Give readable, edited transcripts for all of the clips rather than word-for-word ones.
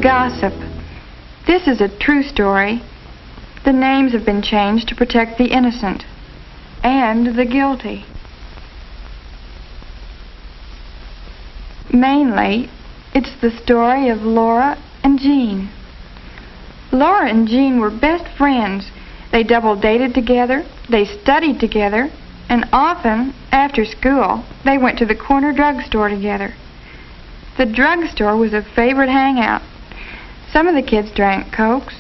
gossip. This is a true story. The names have been changed to protect the innocent and the guilty. Mainly, it's the story of Laura and Jean. Laura and Jean were best friends. They double dated together, they studied together, and often, after school, they went to the corner drugstore together. The drugstore was a favorite hangout. Some of the kids drank Cokes,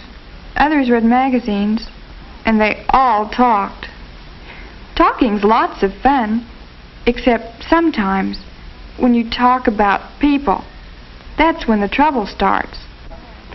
others read magazines, and they all talked. Talking's lots of fun, except sometimes when you talk about people. That's when the trouble starts.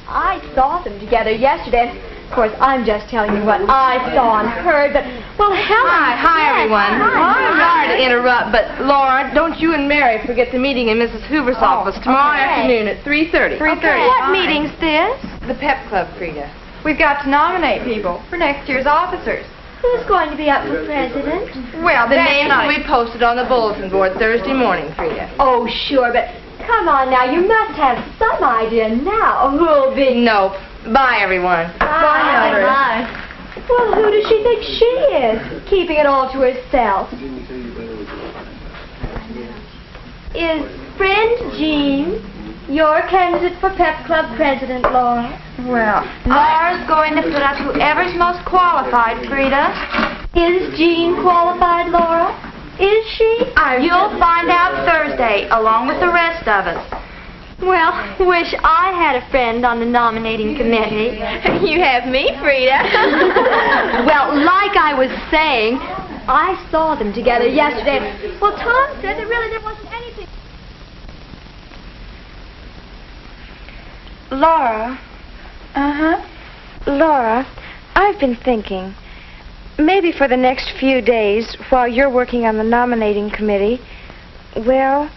I saw them together yesterday. Of course, I'm just telling you what I saw and heard, but, well, Helen... Hi, everyone. I'm sorry to interrupt, but, Laura, don't you and Mary forget the meeting in Mrs. Hoover's office tomorrow afternoon at 3:30. 3:30. Okay, what meeting's this? The Pep Club, Frida. We've got to nominate people for next year's officers. Who's going to be up for president? Well, The names will be posted on the bulletin board Thursday morning, Frida. Oh, sure, but come on now, you must have some idea now who'll be... Nope. Bye, everyone. Bye. Well, who does she think she is, keeping it all to herself? Is friend Jean your candidate for Pep Club president, Laura? Well, Laura's going to put up whoever's most qualified, Frida. Is Jean qualified, Laura? Is she? You'll find out Thursday, along with the rest of us. Well, wish I had a friend on the nominating committee. You have me, Frida. Well, like I was saying, I saw them together yesterday. Well, Tom said that really there wasn't anything. Laura. Laura, I've been thinking, maybe for the next few days, while you're working on the nominating committee, well,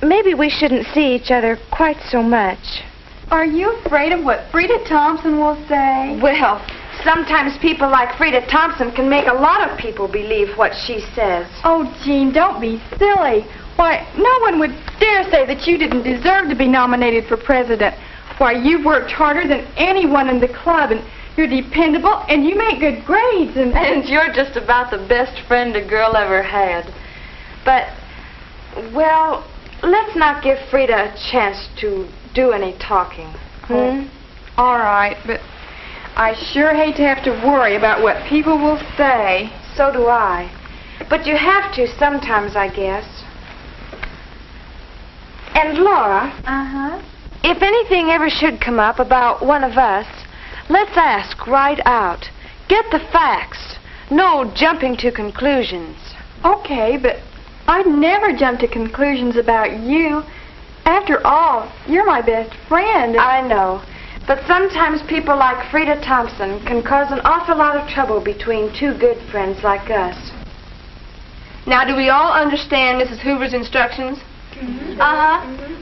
maybe we shouldn't see each other quite so much. are you afraid of what Frida Thompson will say? Well, sometimes people like Frida Thompson can make a lot of people believe what she says. Oh, Jean, don't be silly. Why, no one would dare say that you didn't deserve to be nominated for president. Why, you've worked harder than anyone in the club, and you're dependable, and you make good grades, And you're just about the best friend a girl ever had. But, well, let's not give Frida a chance to do any talking. All right, but I sure hate to have to worry about what people will say. So do I. But you have to sometimes, I guess. And Laura, if anything ever should come up about one of us, let's ask right out. Get the facts. No jumping to conclusions. Okay, but I'd never jump to conclusions about you. After all, you're my best friend. I know. But sometimes people like Frida Thompson can cause an awful lot of trouble between two good friends like us. Now, do we all understand Mrs. Hoover's instructions?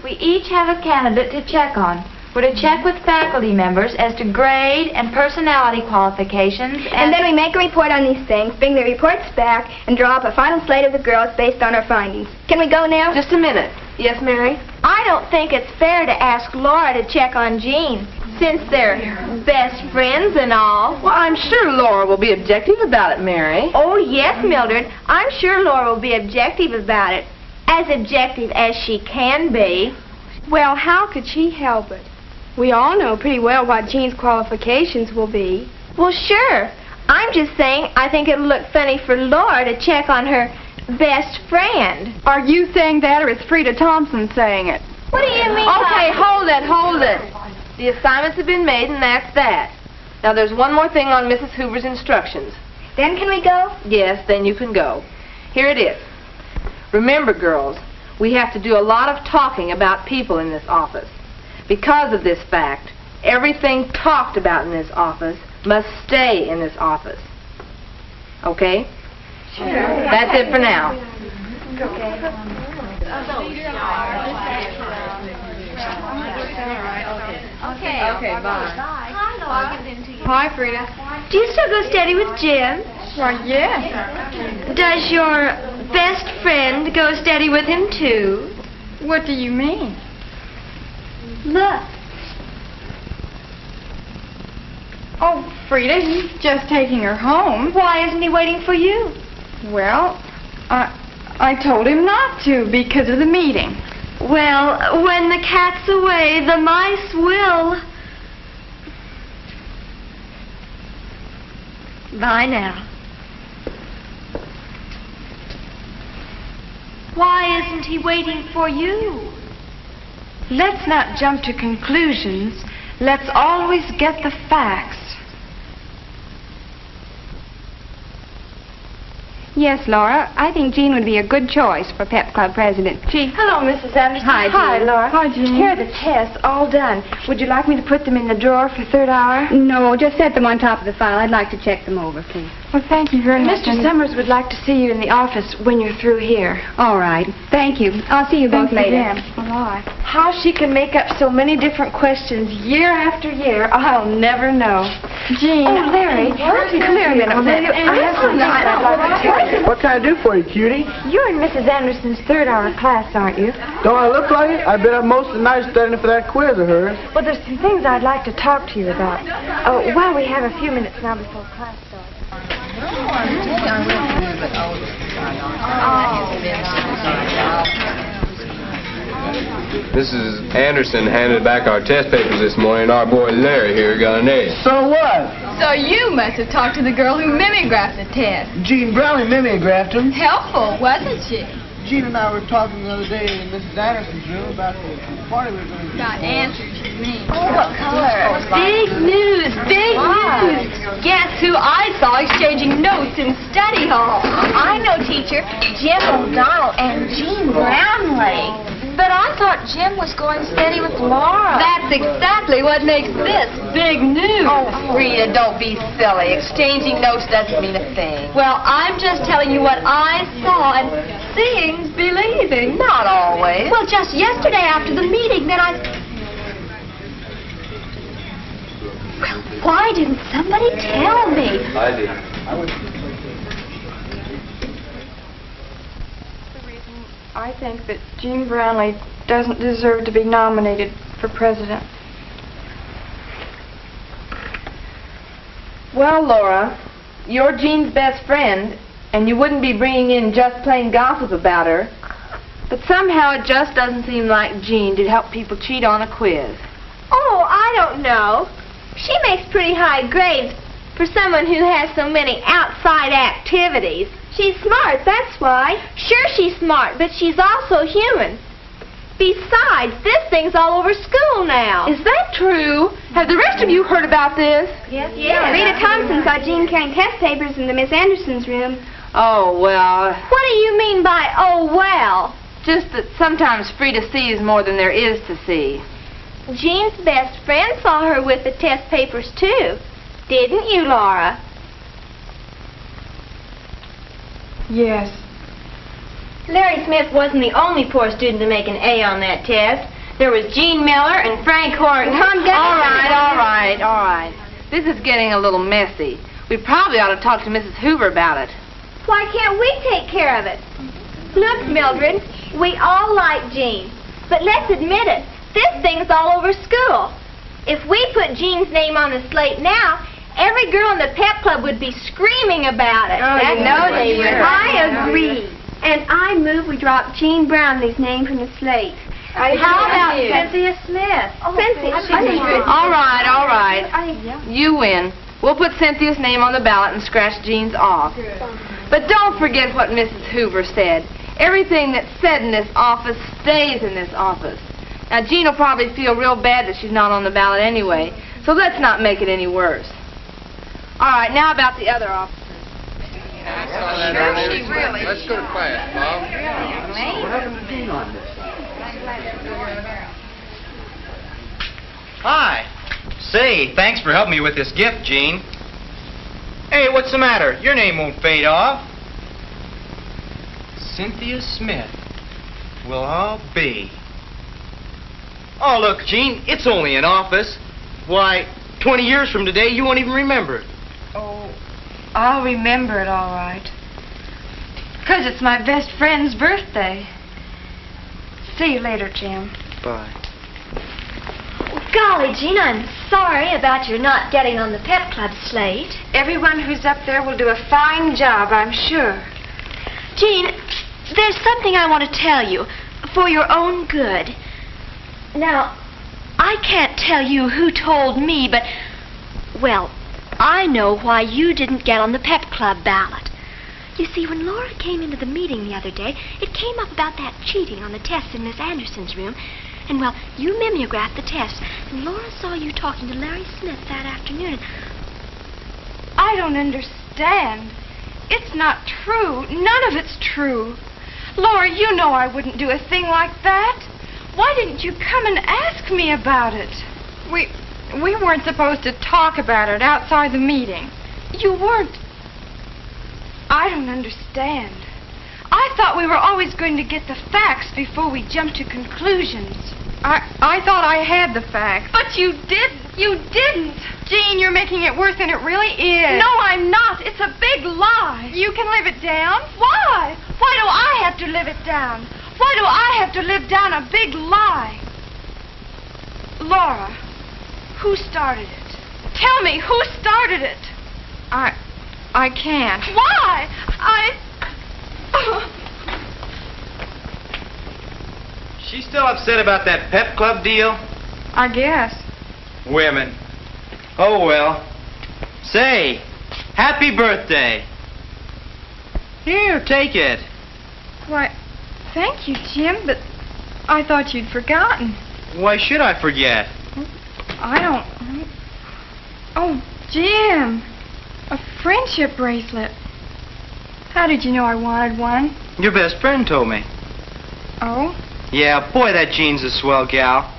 We each have a candidate to check on. We're to check with faculty members as to grade and personality qualifications, And then we make a report on these things, bring the reports back, and draw up a final slate of the girls based on our findings. Can we go now? Just a minute. Yes, Mary? I don't think it's fair to ask Laura to check on Jean, since they're best friends and all. Well, I'm sure Laura will be objective about it, Mary. Oh, yes, Mildred. I'm sure Laura will be objective about it. As objective as she can be. Well, how could she help it? We all know pretty well what Jean's qualifications will be. Well, sure. I'm just saying I think it'll look funny for Laura to check on her best friend. Are you saying that, or is Frida Thompson saying it? What do you mean? Okay, hold it. The assignments have been made, and that's that. Now, there's one more thing on Mrs. Hoover's instructions. Then can we go? Yes, then you can go. Here it is. Remember, girls, we have to do a lot of talking about people in this office. Because of this fact, everything talked about in this office must stay in this office. Okay? Sure. That's it for now. Okay, bye. Hi, Laura. Hi, Frida. Do you still go steady with Jim? Why, yes. Does your best friend go steady with him, too? What do you mean? Look. Frida, he's just taking her home. Why isn't he waiting for you? Well, I told him not to because of the meeting. Well, when the cat's away, the mice will. Bye now. Why isn't he waiting for you? Let's not jump to conclusions. Let's always get the facts. Yes, Laura, I think Jean would be a good choice for Pep Club president. Jean. Hello, Mrs. Anderson. Hi, Hi, Jean. Laura. Hi, Jean. Here are the tests, all done. Would you like me to put them in the drawer for third hour? No, just set them on top of the file. I'd like to check them over, please. Well, thank you very much. Mr. Summers would like to see you in the office when you're through here. All right. Thank you. I'll see you both Thanks later. again. Bye. How she can make up so many different questions year after year, I'll never know. Jean. Oh, Larry, come here a minute. I have something I'd like to tell you. What can I do for you, cutie? You're in Mrs. Anderson's third hour class, aren't you? Don't I look like it? I've been up most of the night studying for that quiz of hers. Well, there's some things I'd like to talk to you about. While we have a few minutes now before class starts. Mrs. Anderson handed back our test papers this morning, and our boy Larry here got an A. So what? So you must have talked to the girl who mimeographed the test. Jean Brownlee mimeographed him. Helpful, wasn't she? Jean and I were talking the other day in Mrs. Anderson's room about the party we were going to do. Got answers, you mean. Oh, what color? Big news, big news. Guess who I saw exchanging notes in study hall? I know, teacher. Jim O'Donnell and Jean Brownlee. But I thought Jim was going steady with Laura. That's exactly what makes this big news. Oh, Rita, don't be silly. Exchanging notes doesn't mean a thing. Well, I'm just telling you what I saw, and seeing's believing. Not always. Well, just yesterday after the meeting, then Well, why didn't somebody tell me? I did. I think that Jean Brownlee doesn't deserve to be nominated for president. Well, Laura, you're Jean's best friend, and you wouldn't be bringing in just plain gossip about her. But somehow it just doesn't seem like Jean did help people cheat on a quiz. Oh, I don't know. She makes pretty high grades for someone who has so many outside activities. She's smart, that's why. Sure, she's smart, but she's also human. Besides, this thing's all over school now. Is that true? Have the rest of you heard about this? Yes. Rita Thompson saw Jean carrying test papers in the Miss Anderson's room. Oh, well, What do you mean by, oh, well? just that sometimes Frida sees more than there is to see. Jean's best friend saw her with the test papers, too. Didn't you, Laura? Yes. Larry Smith wasn't the only poor student to make an A on that test. There was Jean Miller and Frank Horton. All right. This is getting a little messy. We probably ought to talk to Mrs. Hoover about it. Why can't we take care of it? Look, Mildred, we all like Jean. But let's admit it, this thing's all over school. If we put Jean's name on the slate now, every girl in the pep club would be screaming about it. They would. I agree. And I move we drop Jean Brownlee's name from the slate. How about Cynthia Smith? Cynthia. All right. You win. We'll put Cynthia's name on the ballot and scratch Jean's off. But don't forget what Mrs. Hoover said. Everything that's said in this office stays in this office. Now, Jean will probably feel real bad that she's not on the ballot anyway, so let's not make it any worse. All right, now about the other officers. Let's go to class, Hi. Say, thanks for helping me with this gift, Jean. Hey, what's the matter? Your name won't fade off. Cynthia Smith. Well, I'll be. Oh, look, Jean, it's only an office. Why, 20 years from today, you won't even remember it. Oh, I'll remember it all right. 'Cause it's my best friend's birthday. See you later, Jim. Bye. Golly, Jean, I'm sorry about your not getting on the pep club slate. Everyone who's up there will do a fine job, I'm sure. Jean, there's something I want to tell you for your own good. Now, I can't tell you who told me, but, well, I know why you didn't get on the pep club ballot. You see, when Laura came into the meeting the other day, it came up about that cheating on the tests in Miss Anderson's room. And, well, you mimeographed the test, and Laura saw you talking to Larry Smith that afternoon. I don't understand. It's not true. None of it's true. Laura, you know I wouldn't do a thing like that. Why didn't you come and ask me about it? We weren't supposed to talk about it outside the meeting. You weren't. I don't understand. I thought we were always going to get the facts before we jumped to conclusions. I thought I had the facts. But you didn't. You didn't. Jean, you're making it worse than it really is. No, I'm not. It's a big lie. You can live it down. Why? Why do I have to live it down? Why do I have to live down a big lie? Laura, who started it? Tell me, who started it? I can't. Why? She's still upset about that pep club deal? I guess. Women. Oh, well. Say, happy birthday. Here, take it. Why, thank you, Jim, but I thought you'd forgotten. Why should I forget? I don't... Oh, Jim. A friendship bracelet. How did you know I wanted one? Your best friend told me. Oh? Yeah, boy, that Jean's a swell gal.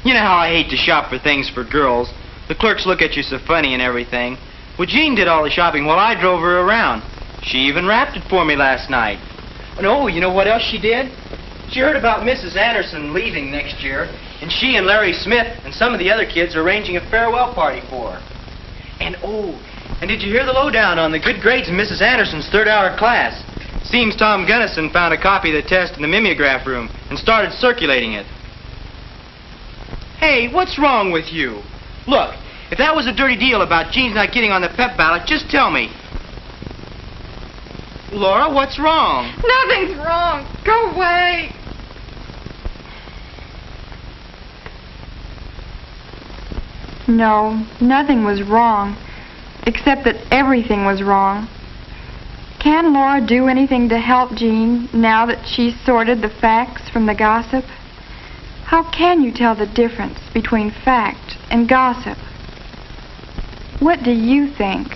You know how I hate to shop for things for girls. The clerks look at you so funny and everything. Well, Jean did all the shopping while I drove her around. She even wrapped it for me last night. And oh, you know what else she did? She heard about Mrs. Anderson leaving next year, and she and Larry Smith and some of the other kids are arranging a farewell party for her. And oh, and did you hear the lowdown on the good grades in Mrs. Anderson's third-hour class? Seems Tom Gunnison found a copy of the test in the mimeograph room and started circulating it. Hey, what's wrong with you? Look, if that was a dirty deal about Jean's not getting on the pep ballot, just tell me. Laura, what's wrong? Nothing's wrong. Go away. No, nothing was wrong, except that everything was wrong. Can Laura do anything to help Jean now that she's sorted the facts from the gossip? How can you tell the difference between fact and gossip? What do you think?